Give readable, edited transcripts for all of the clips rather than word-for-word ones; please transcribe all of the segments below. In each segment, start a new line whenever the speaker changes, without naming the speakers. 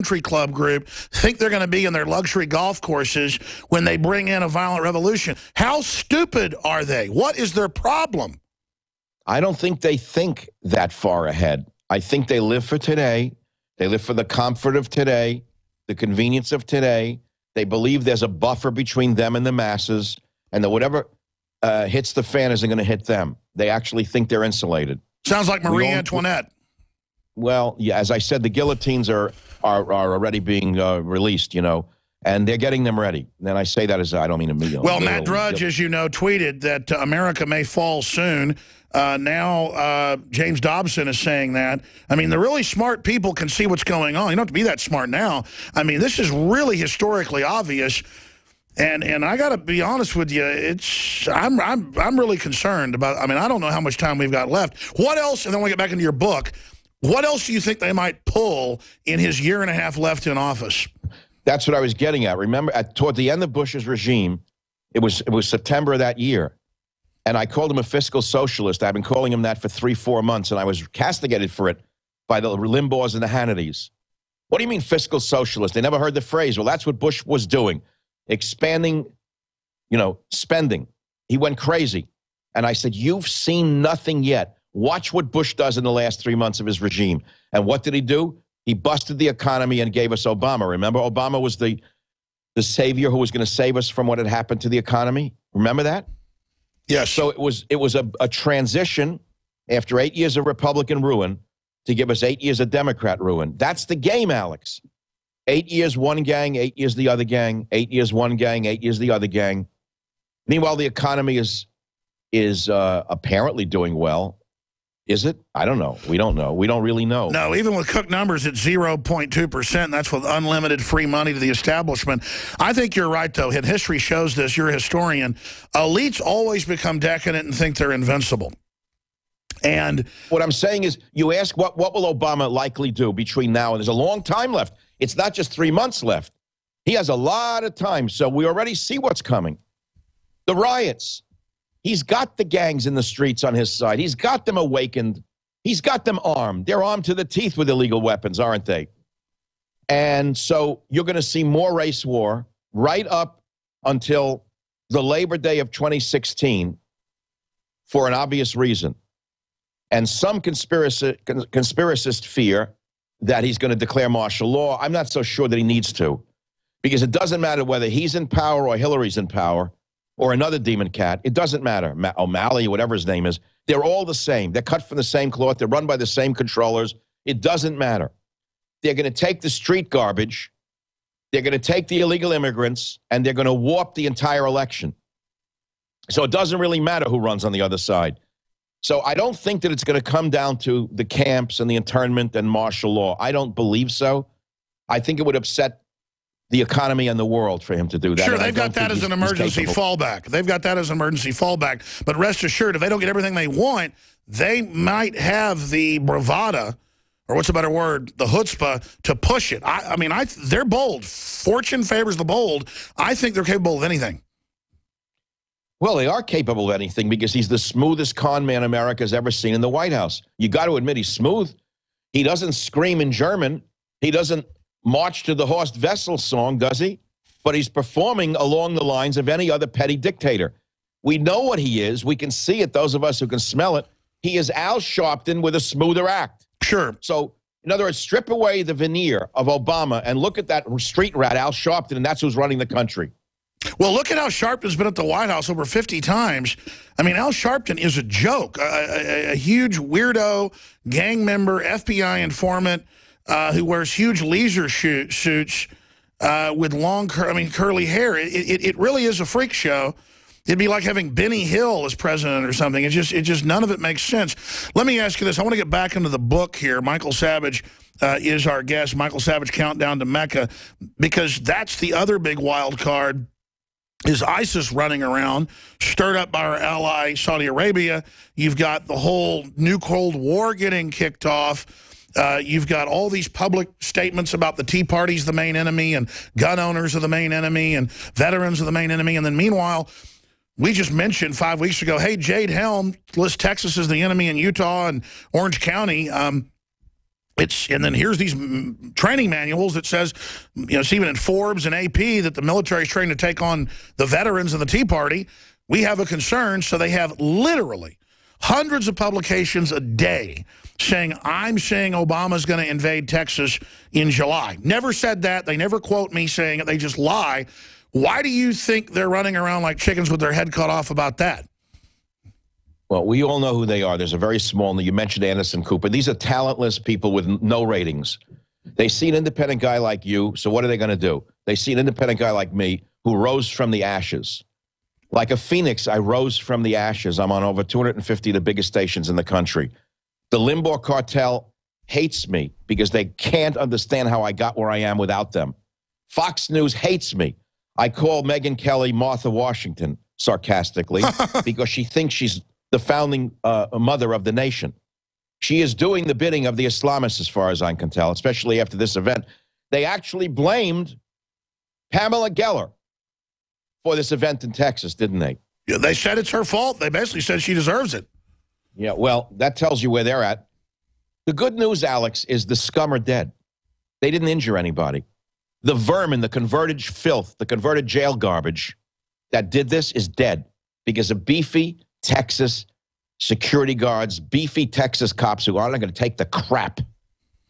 country club group think they're going to be in their luxury golf courses when they bring in a violent revolution. How stupid are they? What is their problem?
I don't think they think that far ahead. I think they live for today. They live for the comfort of today, the convenience of today. They believe there's a buffer between them and the masses, and that whatever hits the fan isn't going to hit them. They actually think they're insulated.
Sounds like Marie Antoinette.
Well, yeah, as I said, the guillotines are already being released, you know, and they're getting them ready. And I say that as I don't mean to be.
Well, Matt Drudge, as you know, tweeted that America may fall soon. Now James Dobson is saying that. I mean, the really smart people can see what's going on. You don't have to be that smart now. I mean, this is really historically obvious. And I got to be honest with you, I'm really concerned about. I mean, I don't know how much time we've got left. What else? And then we get back into your book. What else do you think they might pull in his year and a half left in office?
That's what I was getting at. Remember, toward the end of Bush's regime, it was September of that year, and I called him a fiscal socialist. I've been calling him that for 3-4 months, and I was castigated for it by the Limbaughs and the Hannitys. What do you mean fiscal socialist? They never heard the phrase. Well, that's what Bush was doing, expanding, you know, spending. He went crazy, and I said, you've seen nothing yet. Watch what Bush does in the last 3 months of his regime. And what did he do? He busted the economy and gave us Obama. Remember, Obama was the savior who was going to save us from what had happened to the economy. Remember that?
Yes.
So it was a transition after 8 years of Republican ruin to give us 8 years of Democrat ruin. That's the game, Alex. 8 years one gang, 8 years the other gang, 8 years one gang, 8 years the other gang. Meanwhile, the economy is apparently doing well. Is it? I don't know. We don't know. We don't really know.
No, even with Cook numbers at 0.2%, that's with unlimited free money to the establishment. I think you're right, though. And history shows this. You're a historian. Elites always become decadent and think they're invincible. And
what I'm saying is, you ask what will Obama likely do between now and there's a long time left. It's not just 3 months left. He has a lot of time, so we already see what's coming. The riots. He's got the gangs in the streets on his side. He's got them awakened. He's got them armed. They're armed to the teeth with illegal weapons, aren't they? And so you're going to see more race war right up until the Labor Day of 2016 for an obvious reason. And some conspiracists fear that he's going to declare martial law. I'm not so sure that he needs to, because it doesn't matter whether he's in power or Hillary's in power, or another demon cat. It doesn't matter. O'Malley, whatever his name is. They're all the same. They're cut from the same cloth. They're run by the same controllers. It doesn't matter. They're going to take the street garbage. They're going to take the illegal immigrants, and they're going to warp the entire election. So it doesn't really matter who runs on the other side. So I don't think that it's going to come down to the camps and the internment and martial law. I don't believe so. I think it would upset the economy and the world for him to do that.
Sure, they've got that as an emergency fallback. They've got that as an emergency fallback. But rest assured, if they don't get everything they want, they might have the bravado, or what's a better word, the chutzpah, to push it. I mean, they're bold. Fortune favors the bold. I think they're capable of anything.
Well, they are capable of anything because he's the smoothest con man America's ever seen in the White House. You got to admit he's smooth. He doesn't scream in German. He doesn't march to the Horst Wessel song, does he? But he's performing along the lines of any other petty dictator. We know what he is. We can see it, those of us who can smell it. He is Al Sharpton with a smoother act.
Sure.
So, in other words, strip away the veneer of Obama and look at that street rat, Al Sharpton, and that's who's running the country.
Well, look at how Sharpton's been at the White House over 50 times. I mean, Al Sharpton is a joke, a huge weirdo, gang member, FBI informant, who wears huge leisure suits with long, curly hair. It really is a freak show. It'd be like having Benny Hill as president or something. It just none of it makes sense. Let me ask you this. I want to get back into the book here. Michael Savage is our guest. Michael Savage, Countdown to Mecca, because that's the other big wild card. Is ISIS running around, stirred up by our ally Saudi Arabia. You've got the whole new Cold War getting kicked off. You've got all these public statements about the Tea Party's the main enemy and gun owners are the main enemy and veterans are the main enemy. And then meanwhile, we just mentioned 5 weeks ago, hey, Jade Helm lists Texas as the enemy in Utah and Orange County. And then here's these training manuals that says, it's even in Forbes and AP that the military is trained to take on the veterans and the Tea Party. We have a concern, so they have literally hundreds of publications a day saying, I'm saying Obama's going to invade Texas in July. Never said that. They never quote me saying it. They just lie. Why do you think they're running around like chickens with their head cut off about that?
Well, we all know who they are. There's a very small, you mentioned Anderson Cooper. These are talentless people with no ratings. They see an independent guy like you, so what are they going to do? They see an independent guy like me who rose from the ashes. Like a phoenix, I rose from the ashes. I'm on over 250 of the biggest stations in the country. The Limbaugh cartel hates me because they can't understand how I got where I am without them. Fox News hates me. I call Megyn Kelly Martha Washington, sarcastically, because she thinks she's the founding mother of the nation. She is doing the bidding of the Islamists, as far as I can tell, especially after this event. They actually blamed Pamela Geller for this event in Texas, didn't they?
Yeah, they said it's her fault. They basically said she deserves it.
Yeah, well, that tells you where they're at. The good news, Alex, is the scum are dead. They didn't injure anybody. The vermin, the converted filth, the converted jail garbage that did this is dead because of beefy Texas security guards, beefy Texas cops who aren't going to take the crap.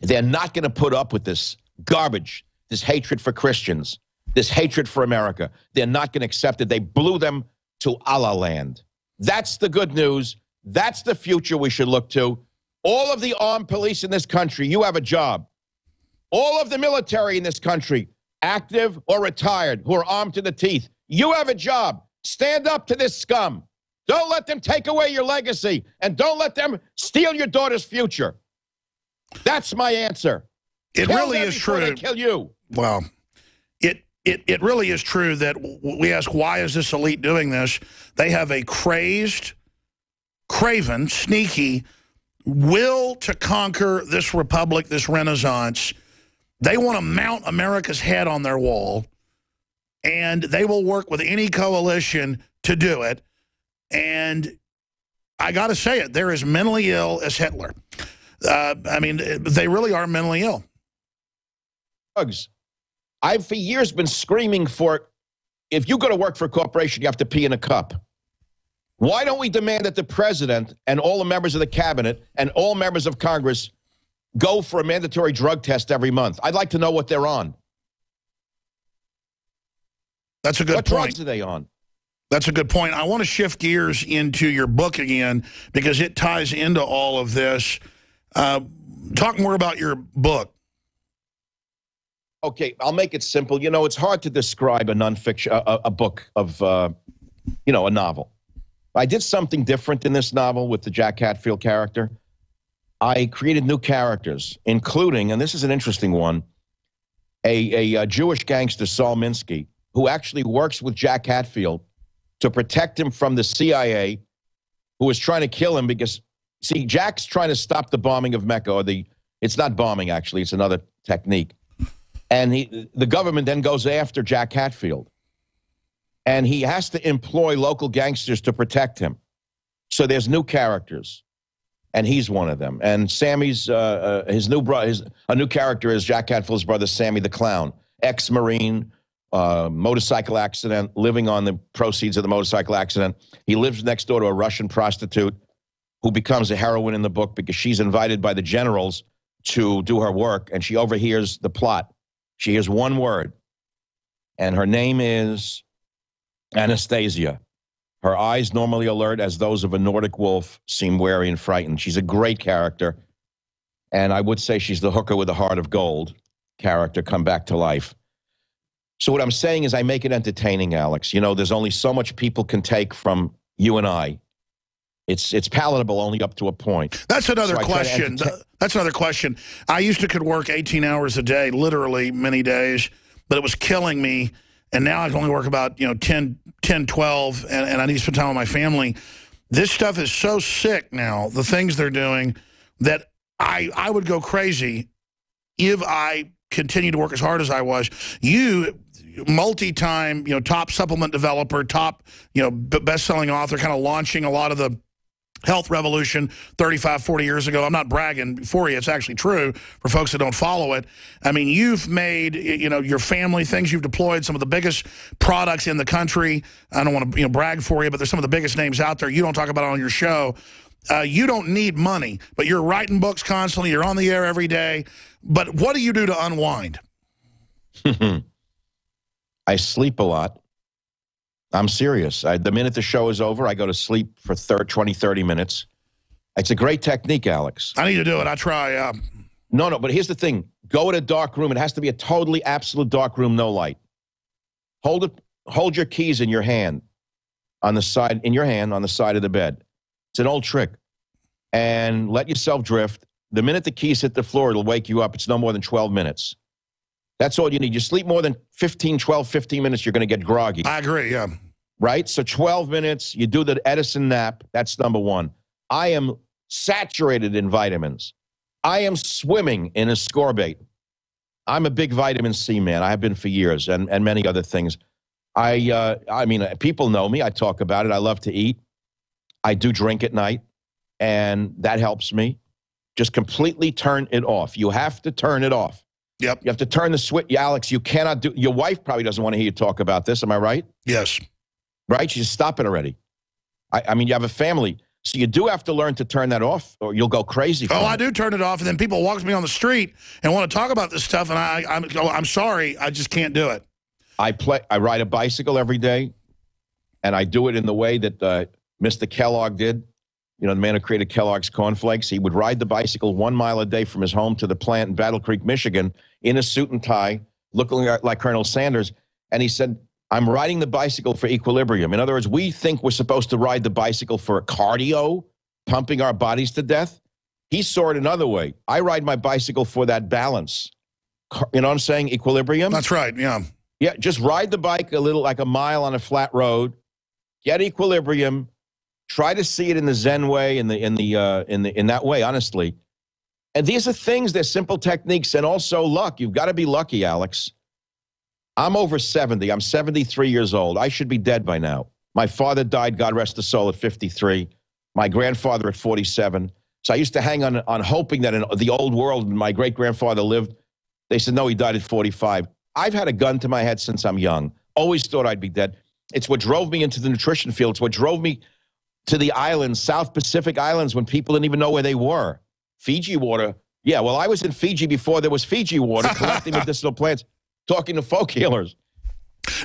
They're not going to put up with this garbage, this hatred for Christians, this hatred for America. They're not going to accept it. They blew them to Allah land. That's the good news. That's the future we should look to. All of the armed police in this country, you have a job. All of the military in this country, active or retired, who are armed to the teeth, you have a job. Stand up to this scum. Don't let them take away your legacy, and don't let them steal your daughter's future. That's my answer.
It really is true.
They kill you.
Well, it really is true that we ask, why is this elite doing this? They have a crazed, craven, sneaky will to conquer this republic, this renaissance. They want to mount America's head on their wall, and they will work with any coalition to do it. And I got to say it, they're as mentally ill as Hitler. I mean, they really are mentally ill.
Drugs. I've for years been screaming for, if you go to work for a corporation, you have to pee in a cup. Why don't we demand that the president and all the members of the cabinet and all members of Congress go for a mandatory drug test every month? I'd like to know what they're on.
That's a good point.
What drugs are they on?
That's a good point. I want to shift gears into your book again because it ties into all of this. Talk more about your book.
Okay, I'll make it simple. You know, it's hard to describe a nonfiction, a book of, a novel. I did something different in this novel with the Jack Hatfield character. I created new characters, including, and this is an interesting one, a Jewish gangster, Saul Minsky, who actually works with Jack Hatfield to protect him from the CIA, who is trying to kill him because, see, Jack's trying to stop the bombing of Mecca, or it's not bombing, actually, it's another technique. And the government then goes after Jack Hatfield. And he has to employ local gangsters to protect him. So there's new characters, and he's one of them. And Sammy's, a new character is Jack Hatfield's brother, Sammy the Clown, ex-Marine, motorcycle accident, living on the proceeds of the motorcycle accident. He lives next door to a Russian prostitute who becomes a heroine in the book because she's invited by the generals to do her work, and she overhears the plot. She hears one word, and her name is Anastasia. Her eyes, normally alert as those of a Nordic wolf, seem wary and frightened. She's a great character, and I would say she's the hooker with a heart of gold character come back to life. So what I'm saying is I make it entertaining, Alex. You know, there's only so much people can take from you and I. It's palatable only up to a point.
That's another question. That's another question. I used to could work 18 hours a day, literally many days, but it was killing me. And now I can only work about 10, 12, and I need to spend time with my family. This stuff is so sick now, the things they're doing, that I would go crazy if I continued to work as hard as I was. You, multi-time, top supplement developer, top, best-selling author, kind of launching a lot of the health revolution 35, 40 years ago. I'm not bragging for you. It's actually true for folks that don't follow it. I mean, you've made, your family, things you've deployed, some of the biggest products in the country. I don't want to brag for you, but there's some of the biggest names out there. You don't talk about it on your show. You don't need money, but you're writing books constantly. You're on the air every day. But what do you do to unwind?
I sleep a lot. I'm serious. The minute the show is over, I go to sleep for 20, 30 minutes. It's a great technique, Alex.
I need to do it. I try.
No, but here's the thing. Go in a dark room. It has to be a totally, absolute dark room, no light. Hold your keys in your hand, on the side of the bed. It's an old trick. And let yourself drift. The minute the keys hit the floor, it'll wake you up. It's no more than 12 minutes. That's all you need. You sleep more than 15 minutes, you're going to get groggy.
I agree, yeah.
Right? So 12 minutes, you do the Edison nap. That's number one. I am saturated in vitamins. I am swimming in ascorbate. I'm a big vitamin C man. I have been for years, and many other things. I mean, people know me. I talk about it. I love to eat. I do drink at night, and that helps me. Just completely turn it off. You have to turn it off.
Yep.
You have to turn the switch. Alex, you cannot do. Your wife probably doesn't want to hear you talk about this. Am I right?
Yes.
Right? She just stop it already. I mean, you have a family. So you do have to learn to turn that off, or you'll go crazy.
I do turn it off, and then people walk me on the street and want to talk about this stuff, and I'm sorry, I just can't do it.
I ride a bicycle every day, and I do it in the way that Mr. Kellogg did. The man who created Kellogg's Cornflakes. He would ride the bicycle 1 mile a day from his home to the plant in Battle Creek, Michigan, in a suit and tie, looking like Colonel Sanders. And he said, I'm riding the bicycle for equilibrium. In other words, we think we're supposed to ride the bicycle for cardio, pumping our bodies to death. He saw it another way. I ride my bicycle for that balance. You know what I'm saying? Equilibrium.
That's right, yeah.
Yeah, just ride the bike a little, like a mile on a flat road, get equilibrium. Try to see it in the Zen way, in that way, honestly. And these are things, they're simple techniques, and also luck. You've got to be lucky, Alex. I'm over 70. I'm 73 years old. I should be dead by now. My father died, God rest his soul, at 53. My grandfather at 47. So I used to hang on hoping that in the old world, my great-grandfather lived. They said, no, he died at 45. I've had a gun to my head since I'm young. Always thought I'd be dead. It's what drove me into the nutrition field. It's what drove me to the islands, South Pacific Islands, when people didn't even know where they were. Fiji water. Yeah, well, I was in Fiji before there was Fiji water, collecting medicinal plants, talking to folk healers.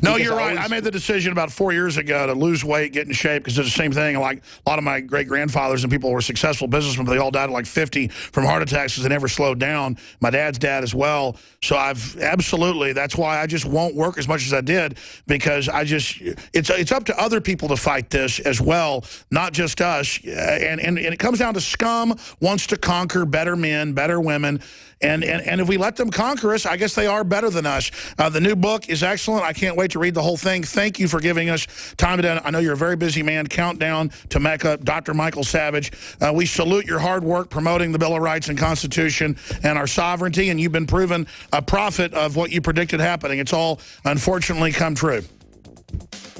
No, you're right. I made the decision about 4 years ago to lose weight, get in shape, because it's the same thing. Like a lot of my great-grandfathers and people were successful businessmen, but they all died at like 50 from heart attacks because they never slowed down. My dad's dad as well. So that's why I just won't work as much as I did, because it's up to other people to fight this as well, not just us. And it comes down to scum wants to conquer better men, better women. And if we let them conquer us, I guess they are better than us. The new book is excellent. I can't wait to read the whole thing. Thank you for giving us time today. I know you're a very busy man. Countdown to Mecca, Dr. Michael Savage. We salute your hard work promoting the Bill of Rights and Constitution and our sovereignty, and you've been proven a prophet of what you predicted happening. It's all, unfortunately, come true.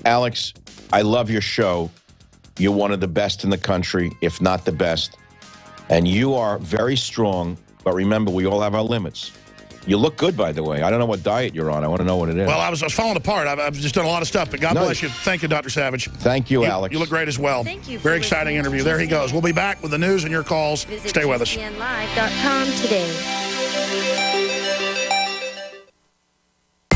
Alex, I love your show. You're one of the best in the country, if not the best. And you are very strong. But remember, we all have our limits. You look good, by the way. I don't know what diet you're on. I want to know what it is.
Well, I was falling apart. I've just done a lot of stuff, but God bless you. Thank you, Dr. Savage.
Thank you, Alex.
You look great as well.
Thank you.
Very exciting interview. There he goes. We'll be back with the news and your calls. Stay with us.
GCNlive.com today.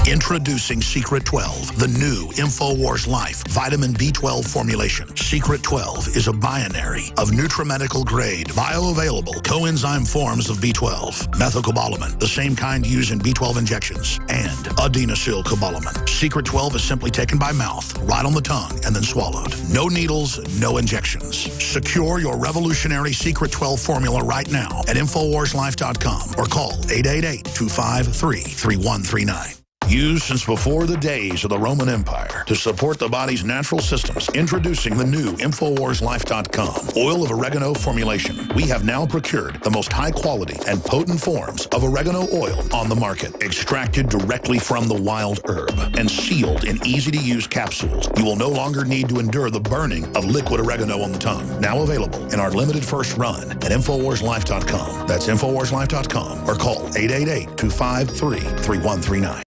Introducing Secret 12, the new InfoWars Life vitamin B12 formulation. Secret 12 is a binary of nutramedical grade, bioavailable coenzyme forms of B12, methylcobalamin, the same kind used in B12 injections, and adenosylcobalamin. Secret 12 is simply taken by mouth, right on the tongue, and then swallowed. No needles, no injections. Secure your revolutionary Secret 12 formula right now at InfoWarsLife.com or call 888-253-3139. Used since before the days of the Roman Empire to support the body's natural systems. Introducing the new InfoWarsLife.com oil of oregano formulation. We have now procured the most high quality and potent forms of oregano oil on the market. Extracted directly from the wild herb and sealed in easy-to-use capsules. You will no longer need to endure the burning of liquid oregano on the tongue. Now available in our limited first run at InfoWarsLife.com. That's InfoWarsLife.com or call 888-253-3139.